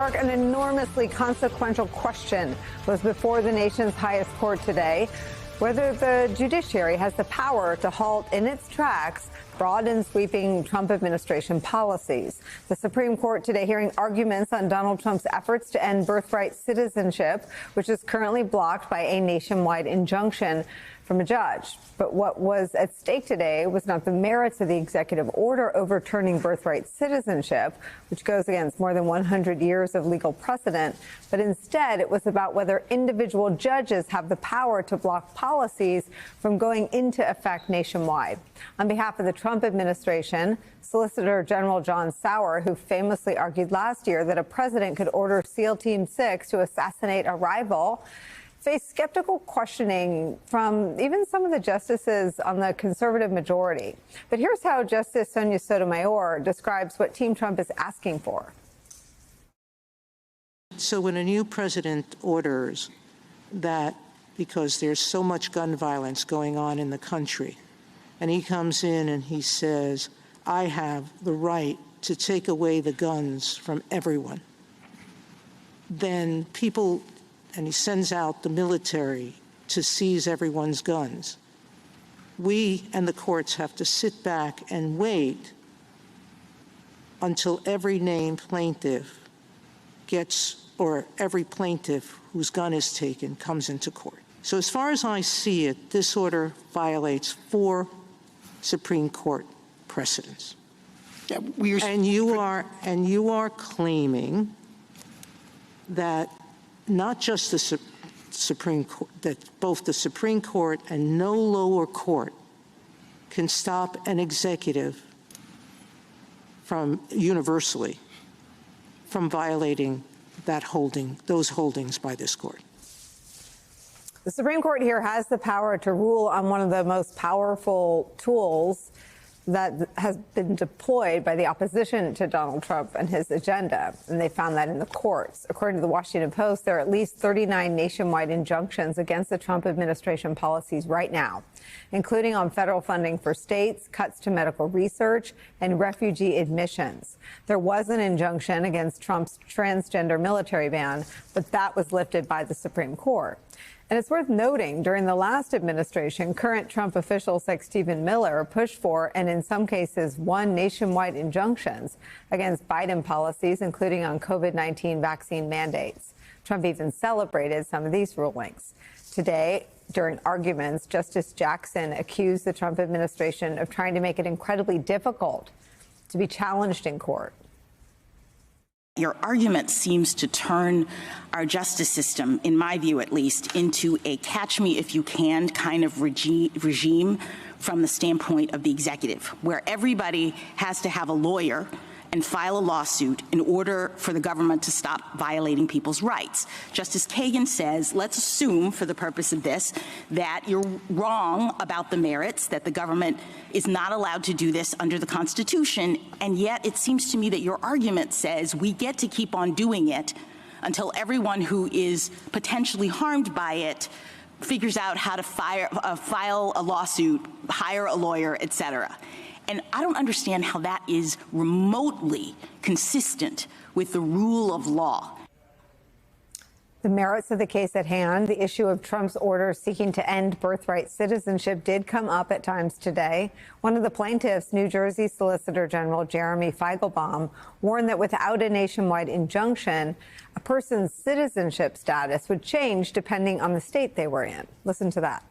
An enormously consequential question was before the nation's highest court today, whether the judiciary has the power to halt in its tracks broad and sweeping Trump administration policies. The Supreme Court today hearing arguments on Donald Trump's efforts to end birthright citizenship, which is currently blocked by a nationwide injunction from a judge. But what was at stake today was not the merits of the executive order overturning birthright citizenship, which goes against more than 100 years of legal precedent, but instead it was about whether individual judges have the power to block policies from going into effect nationwide. On behalf of the Trump administration, Solicitor General John Sauer, who famously argued last year that a president could order SEAL Team 6 to assassinate a rival, faced skeptical questioning from even some of the justices on the conservative majority. But here's how Justice Sonia Sotomayor describes what Team Trump is asking for. So when a new president orders that because there's so much gun violence going on in the country, and he comes in and he says, I have the right to take away the guns from everyone, then people, and he sends out the military to seize everyone's guns. We and the courts have to sit back and wait until every named plaintiff gets, or every plaintiff whose gun is taken comes into court. So as far as I see it, this order violates 4 Supreme Court precedents. Yeah, and you are claiming that not just the Supreme Court, that both the Supreme Court and no lower court can stop an executive from universally from violating that holding, those holdings by this court. The Supreme Court here has the power to rule on one of the most powerful tools that has been deployed by the opposition to Donald Trump and his agenda, and they found that in the courts. According to the Washington Post, there are at least 39 nationwide injunctions against the Trump administration policies right now, including on federal funding for states, cuts to medical research, and refugee admissions. There was an injunction against Trump's transgender military ban, but that was lifted by the Supreme Court. And it's worth noting, during the last administration, current Trump officials like Stephen Miller pushed for, and in some cases won, nationwide injunctions against Biden policies, including on COVID-19 vaccine mandates. Trump even celebrated some of these rulings. Today, during arguments, Justice Jackson accused the Trump administration of trying to make it incredibly difficult to be challenged in court. Your argument seems to turn our justice system, in my view at least, into a catch-me-if-you-can kind of regime from the standpoint of the executive, where everybody has to have a lawyer and file a lawsuit in order for the government to stop violating people's rights. Justice Kagan says, let's assume for the purpose of this that you're wrong about the merits, that the government is not allowed to do this under the Constitution, and yet it seems to me that your argument says we get to keep on doing it until everyone who is potentially harmed by it figures out how to file a lawsuit, hire a lawyer, et cetera. And I don't understand how that is remotely consistent with the rule of law. The merits of the case at hand, the issue of Trump's order seeking to end birthright citizenship, did come up at times today. One of the plaintiffs, New Jersey Solicitor General Jeremy Feigelbaum, warned that without a nationwide injunction, a person's citizenship status would change depending on the state they were in. Listen to that.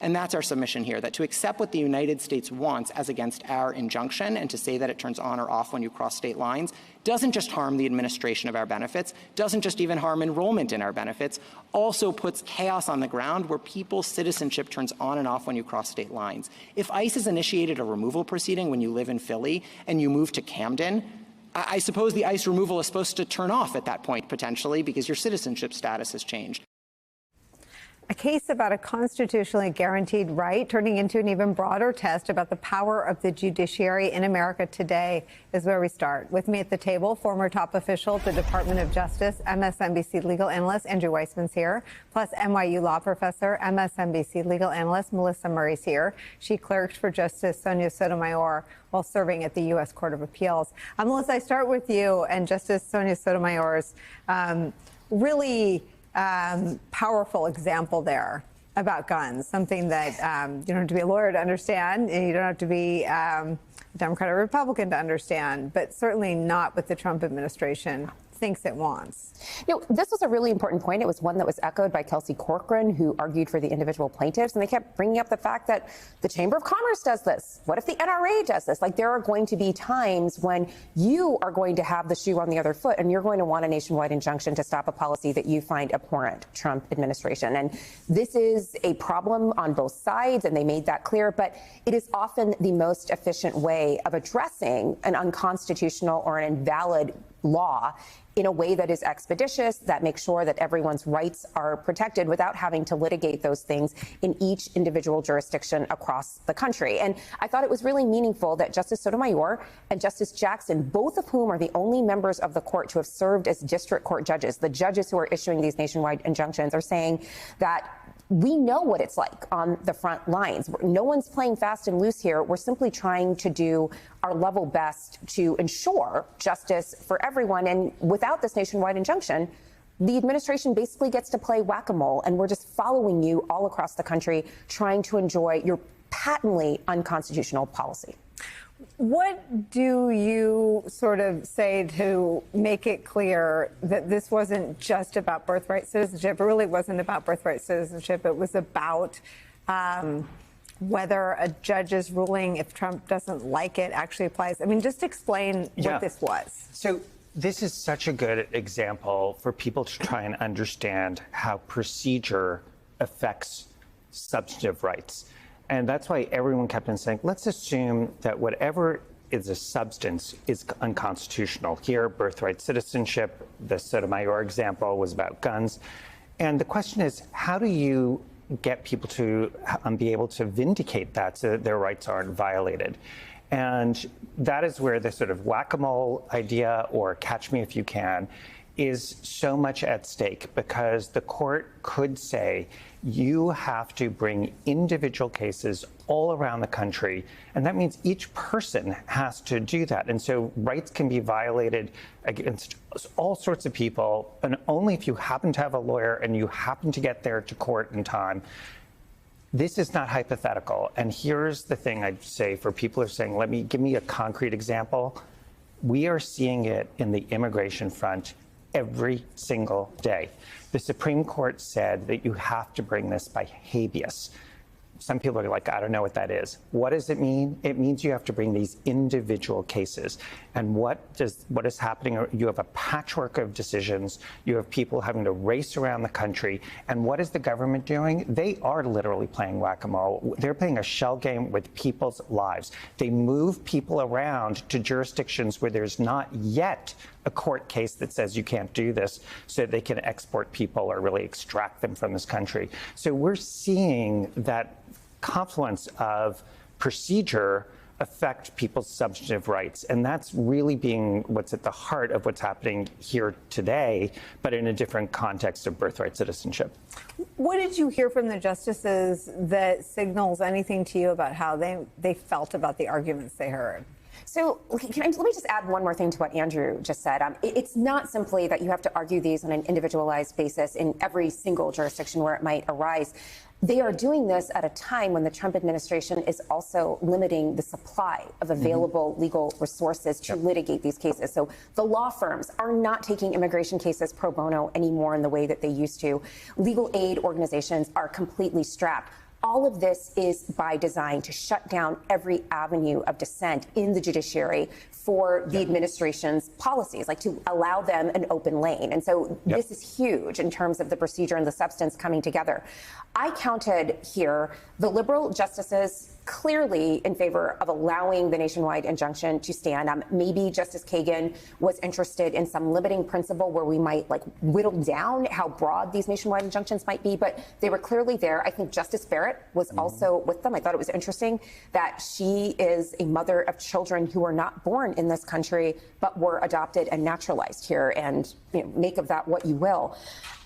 And that's our submission here, that to accept what the United States wants as against our injunction and to say that it turns on or off when you cross state lines doesn't just harm the administration of our benefits, doesn't just even harm enrollment in our benefits, also puts chaos on the ground where people's citizenship turns on and off when you cross state lines. If ICE has initiated a removal proceeding when you live in Philly and you move to Camden, I suppose the ICE removal is supposed to turn off at that point potentially because your citizenship status has changed. A case about a constitutionally guaranteed right turning into an even broader test about the power of the judiciary in America today is where we start. With me at the table, former top official at the Department of Justice, MSNBC legal analyst Andrew Weissman's here, plus NYU law professor, MSNBC legal analyst Melissa Murray's here. She clerked for Justice Sonia Sotomayor while serving at the U.S. Court of Appeals. Melissa, I start with you and Justice Sonia Sotomayor's really powerful example there about guns, something that you don't have to be a lawyer to understand, and you don't have to be a Democrat or Republican to understand, but certainly not what the Trump administration thinks it wants. This was a really important point. It was one that was echoed by Kelsey Corcoran, who argued for the individual plaintiffs, and they kept bringing up the fact that the Chamber of Commerce does this. What if the NRA does this? Like, there are going to be times when you are going to have the shoe on the other foot, and you're going to want a nationwide injunction to stop a policy that you find abhorrent, Trump administration. And this is a problem on both sides, and they made that clear, but it is often the most efficient way of addressing an unconstitutional or an invalid law in a way that is expeditious, that makes sure that everyone's rights are protected without having to litigate those things in each individual jurisdiction across the country. And I thought it was really meaningful that Justice Sotomayor and Justice Jackson, both of whom are the only members of the court to have served as district court judges, the judges who are issuing these nationwide injunctions, are saying that we know what it's like on the front lines. No one's playing fast and loose here. We're simply trying to do our level best to ensure justice for everyone. And without this nationwide injunction, the administration basically gets to play whack-a-mole, and we're just following you all across the country, trying to enjoy your patently unconstitutional policy. What do you sort of say to make it clear that this wasn't just about birthright citizenship? It really wasn't about birthright citizenship. It was about whether a judge's ruling, if Trump doesn't like it, actually applies. I mean, just explain what this was. So this is such a good example for people to try and understand how procedure affects substantive rights. And that's why everyone kept on saying, let's assume that whatever is a substance is unconstitutional. Here, birthright citizenship, the Sotomayor example was about guns. And the question is, how do you get people to be able to vindicate that so that their rights aren't violated? And that is where the sort of whack-a-mole idea, or catch me if you can, is so much at stake, because the court could say you have to bring individual cases all around the country, and that means each person has to do that. And so rights can be violated against all sorts of people, and only if you happen to have a lawyer and you happen to get there to court in time. This is not hypothetical. And here's the thing I'd say for people who are saying, give me a concrete example. We are seeing it in the immigration front every single day. The Supreme Court said that you have to bring this by habeas. Some people are like, I don't know what that is. What does it mean? It means you have to bring these individual cases. And what is happening? You have a patchwork of decisions. You have people having to race around the country. And what is the government doing? They are literally playing whack-a-mole. They're playing a shell game with people's lives. They move people around to jurisdictions where there's not yet a court case that says you can't do this, so they can export people or really extract them from this country. So we're seeing that confluence of procedure affect people's substantive rights. And that's really being what's at the heart of what's happening here today, but in a different context of birthright citizenship. What did you hear from the justices that signals anything to you about how they felt about the arguments they heard? So let me just add one more thing to what Andrew just said. It's not simply that you have to argue these on an individualized basis in every single jurisdiction where it might arise. They are doing this at a time when the Trump administration is also limiting the supply of available legal resources to litigate these cases. So the law firms are not taking immigration cases pro bono anymore in the way that they used to. Legal aid organizations are completely strapped. All of this is by design to shut down every avenue of dissent in the judiciary for the administration's policies, like to allow them an open lane. And so this is huge in terms of the procedure and the substance coming together. I counted here the liberal justices clearly in favor of allowing the nationwide injunction to stand. Maybe Justice Kagan was interested in some limiting principle where we might like whittle down how broad these nationwide injunctions might be, but they were clearly there. I think Justice Barrett was also with them. I thought it was interesting that she is a mother of children who were not born in this country, but were adopted and naturalized here, and make of that what you will.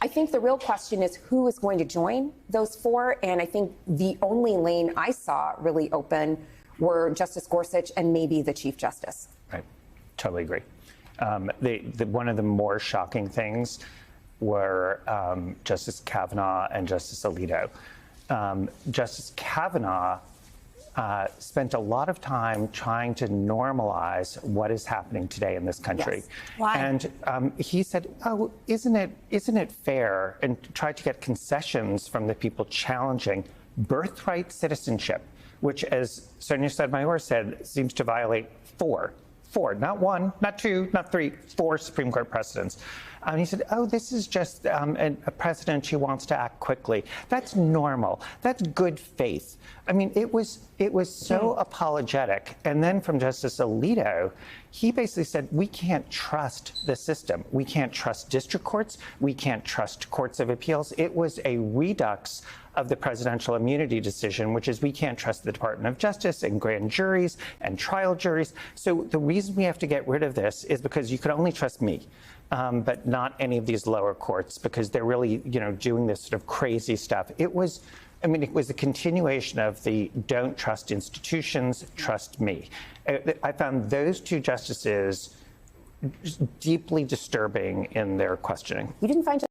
I think the real question is who is going to join those four, and I think the only lane I saw really open were Justice Gorsuch and maybe the Chief Justice. Right, totally agree. One of the more shocking things were Justice Kavanaugh and Justice Alito. Justice Kavanaugh spent a lot it time trying to normalize what is happening today in this country. Yes. Why? And he said, oh, isn't it fair, and tried to get concessions from the people challenging birthright citizenship, which, as Sonia Sotomayor said, seems to violate four, not one, not two, not three, four Supreme Court precedents. And he said, oh, this is just a president who wants to act quickly. That's normal. That's good faith. I mean, it was so apologetic. And then from Justice Alito, he basically said, we can't trust the system. We can't trust district courts. We can't trust courts of appeals. It was a redux of the presidential immunity decision, which is we can't trust the Department of Justice and grand juries and trial juries. So the reason we have to get rid of this is because you can only trust me, but not any of these lower courts, because they're really, doing this sort of crazy stuff. It was a continuation of the don't trust institutions, trust me. I found those two justices deeply disturbing in their questioning. You didn't find